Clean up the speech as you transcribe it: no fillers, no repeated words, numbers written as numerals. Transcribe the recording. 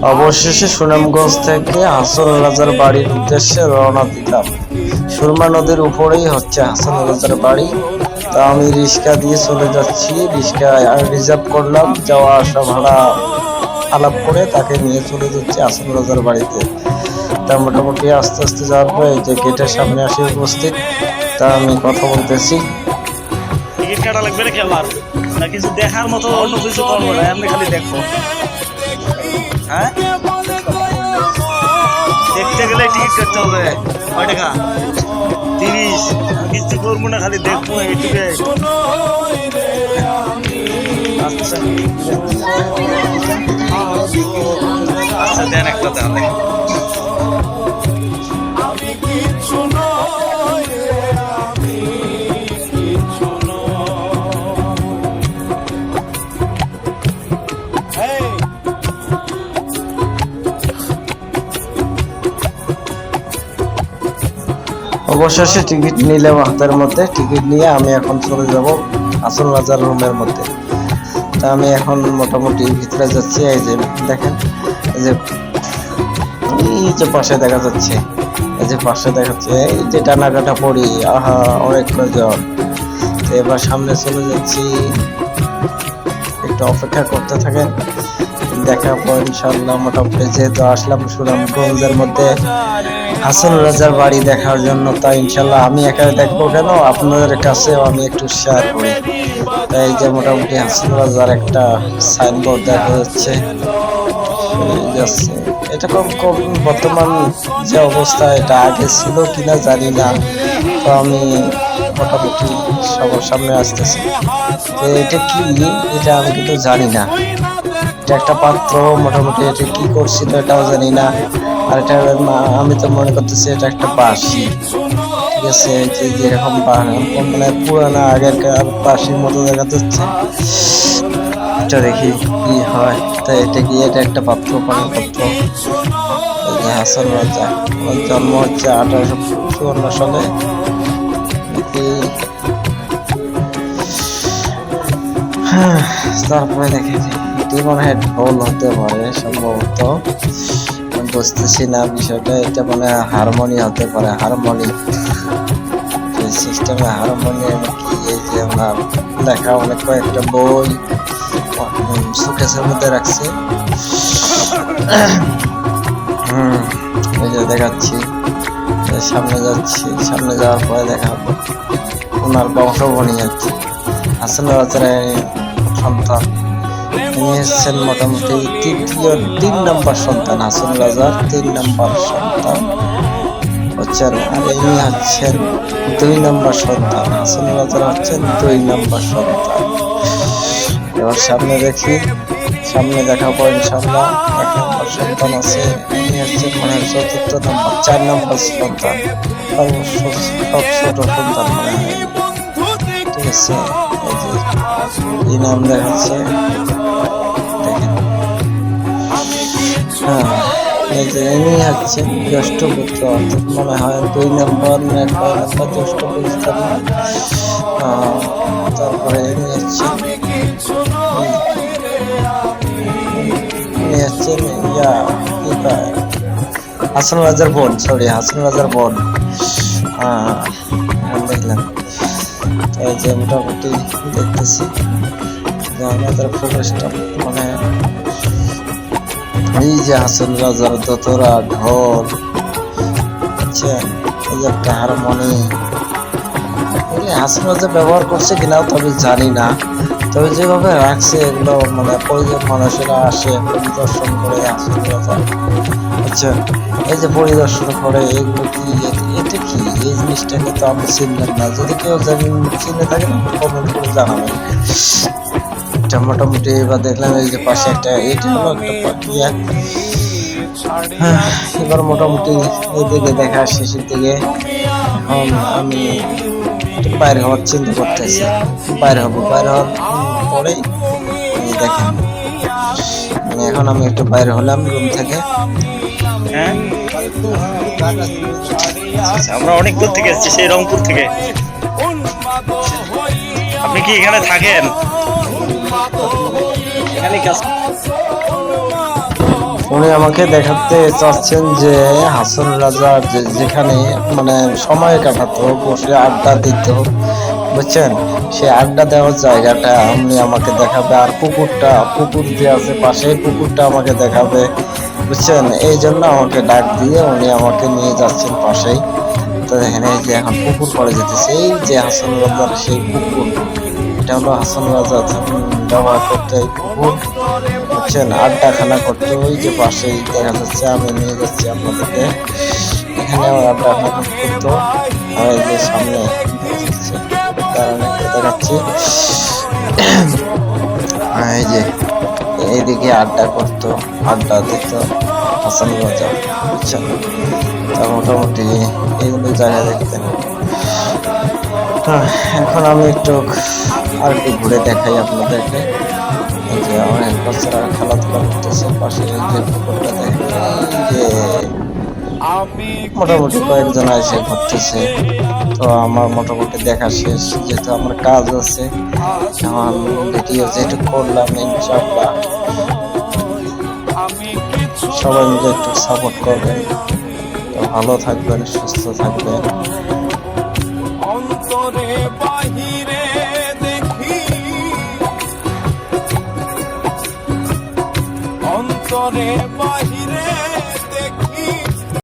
অবশেষে সুনামগঞ্জ থেকে হাসন রাজার বাড়ির উদ্দেশ্যে রওনা দিলাম। সুরমা নদীর উপরেই হচ্ছে হাসন রাজার বাড়ি। তা আমি রিক্সা দিয়ে চলে যাচ্ছি, রিক্সা রিজার্ভ করলাম, যাওয়া আসা ভাড়া আলাপ করে তাকে নিয়ে চলে যাচ্ছি হাসন রাজার বাড়িতে। তা মোটামুটি আস্তে আস্তে যাওয়ার পরে যে গেটের সামনে আসে উপস্থিত, তা আমি কথা বলতেছি। টিকিট কাটা লাগবে নাকি আমার? না কিছু দেখার মতো অন্য কিছু করবো না, এমনি খালি দেখবো। হ্যাঁ, দেখতে গেলে টিকিট কাটতে হবে। কয় টাকা? 30। কিছু করবো না, খালি দেখবো এইটুকু। আচ্ছা আচ্ছা, দেন একটা তাহলে। অবশেষে টিকিট নিলাম হাতের মধ্যে। টিকিট নিয়ে আমি এখন চলে যাব হাসন রাজার রুমের মধ্যে। তা আমি এখন মোটামুটি ভিতরে যাচ্ছি। এই যে দেখেন, এই যে পাশে দেখা যাচ্ছে, এই যে পাশে দেখাচ্ছে, এই যে টানাকাটা পড়ি, আহা অনেক প্রয়োজন। তো এবার সামনে চলে যাচ্ছি, একটু অপেক্ষা করতে থাকেন। দেখার পর ইনশাল্লাহ মোটামুটি যেহেতু আসলাম সুনামগঞ্জের মধ্যে হাসন রাজার বাড়ি দেখার জন্য, তাই ইনশাল্লাহ আমি একা দেখবো কেন, আপনাদের কাছেও আমি একটু শেয়ার করি। তাই যে মোটামুটি হাসন রাজার একটা সাইনবোর্ড দেখা যাচ্ছে। এটা কম বর্তমান যে অবস্থা, এটা আগে ছিল কিনা জানি না। তো আমি মোটামুটি সবার সামনে আসতেছি। তো এটা কি, এটা আমি কিন্তু জানি না। এটা একটা পাত্র, মোটামুটি এটা কি করছিল এটাও জানি না। আর এটা আমি তো মনে করতেছি এটা একটা বাঁশি। ঠিক আছে, যেরকম মানে পুরানা আগেরকার বাঁশির মতো দেখা যাচ্ছে। এটা দেখি কি হয়। তো এটা কি, এটা একটা পাত্র, পানির পাত্র। হাসন রাজা জন্ম হচ্ছে 1854 সালে। তারপরে দেখে এটি মনে হয় ঢোল হতে পারে সম্ভবত, বুঝতেছি না বিষয়টা। এটা মনে হয় হারমোনি হতে পারে, হারমোনি সিস্টেমে হারমোনিয়াম কি। এই যে আমার দেখা অনেক কয়েকটা বই শোকেসের মধ্যে রাখছে। এই যে দেখাচ্ছি, সামনে যাচ্ছি, সামনে যাওয়ার পরে দেখা ওনার বংশবনী যাচ্ছে হাসন রাজার সন্তান। তিনি হচ্ছেন মোটামুটি 3 নম্বর সন্তান, হাসন রাজার 3 নম্বর সন্তান হচ্ছেন। আর ইনি হচ্ছেন 2 নম্বর সন্তান, হাসন রাজার হচ্ছেন 2 নম্বর সন্তান। এবার সামনে দেখি, সামনে দেখা পর ইনশাল্লাহ 1 নম্বর সন্তান আছে, ইনি হচ্ছেন মানে 4র্থ নম্বর, 4 নম্বর সন্তান, সব ছোট সন্তান মনে হয়। ঠিক আছে, এই নাম দেখাচ্ছে, দেখেন। হ্যাঁ, এই যে ইনি হচ্ছেন জ্যেষ্ঠ পুত্র, অর্থাৎ মনে হয় 2 নম্বর না 1 নম্বর জ্যেষ্ঠ পুত্র। তারপরে ইনি হচ্ছেন হাসন রাজার বোন, সরি হাসন রাজার বোন। দেখলাম। এই যে মোটামুটি দেখতেছি যে আমাদের প্রবেশটা মানে এই যে হাসন রাজার দোতরা, ঢোল, বুঝছেন, এই যে একটা হারমোনি। হাসন রাজা ব্যবহার করছে কিনা তবে জানি না, তবে যেভাবে রাখছে এগুলো মানে প্রয়োজন মানুষেরা আসে পরিদর্শন করে হাসন রাজা। আচ্ছা, এই যে পরিদর্শন করে এগুলো কি, এটা কি, এই জিনিসটাকে তো আমি চিনলাম না। যদি কেউ চিনে থাকেন কমেন্ট করে জানাবেন। এটা মোটামুটি এবার দেখলাম এই যে পাশে একটা, এটা হলো একটা ইয়া। এবার মোটামুটি এদিকে দেখা শেষের দিকে। এখন আমি বাইরে হওয়ার চিন্তা করতেছি, বাইরে হওয়ার পরেই দেখেন মানে এখন আমি একটু বাইরে হলাম রুম থেকে। হ্যাঁ, আমরা অনেক দূর থেকে এসেছি, সেই রংপুর থেকে। আপনি কি এখানে থাকেন? এখানে কাজ উনি আমাকে দেখাতে চাচ্ছেন যে হাসন রাজার যেখানে মানে সময় কাটাতো, বসে আড্ডা দিত, বুঝছেন, সেই আড্ডা দেওয়ার জায়গাটা উনি আমাকে দেখাবে। আর পুকুর যে আছে পাশে, পুকুরটা আমাকে দেখাবে, বুঝছেন। এই জন্য আমাকে ডাক দিয়ে উনি আমাকে নিয়ে যাচ্ছেন পাশেই। তো দেখেন এই যে এখন পুকুর পড়ে যেতেছে, এই যে হাসন রাজার সেই পুকুর, এটা হলো হাসন রাজা ব্যবহার করতে এই পুকুর, বুঝছেন, আড্ডাখানা করতে। ওই যে পাশেই দেখা যাচ্ছে, আমি নিয়ে যাচ্ছি আপনাদেরকে, এখানে আড্ডাখানা করতো। আর এই যে সামনে দেখা যাচ্ছে, দাঁড়ান একটু দেখাচ্ছি, এই যে এইদিকে আড্ডা করতো, আড্ডা দিত হাসান রাজা, বুঝছেন। তা মোটামুটি এইগুলো জায়গা দেখতেন। এখন আমি একটু আর একটু ঘুরে দেখাই আপনাদেরকে। এই যে অনেক বাচ্চারা খেলাধুলা করতেছে, পাশে এই যে পুকুরটা দেখেন, এই যে মোটামুটি কয়েকজন এসে ঘুরতেছে। তো আমার মোটামুটি দেখা শেষ, যেহেতু আমার কাজ আছে। এখন ভিডিও যেটু করলাম, ইনশাআল্লাহ সবাই মিলে একটু সাপোর্ট করবেন। তো ভালো থাকবেন, সুস্থ থাকবেন। অন্তরে বাহিরে দেখি, অন্তরে বাহিরে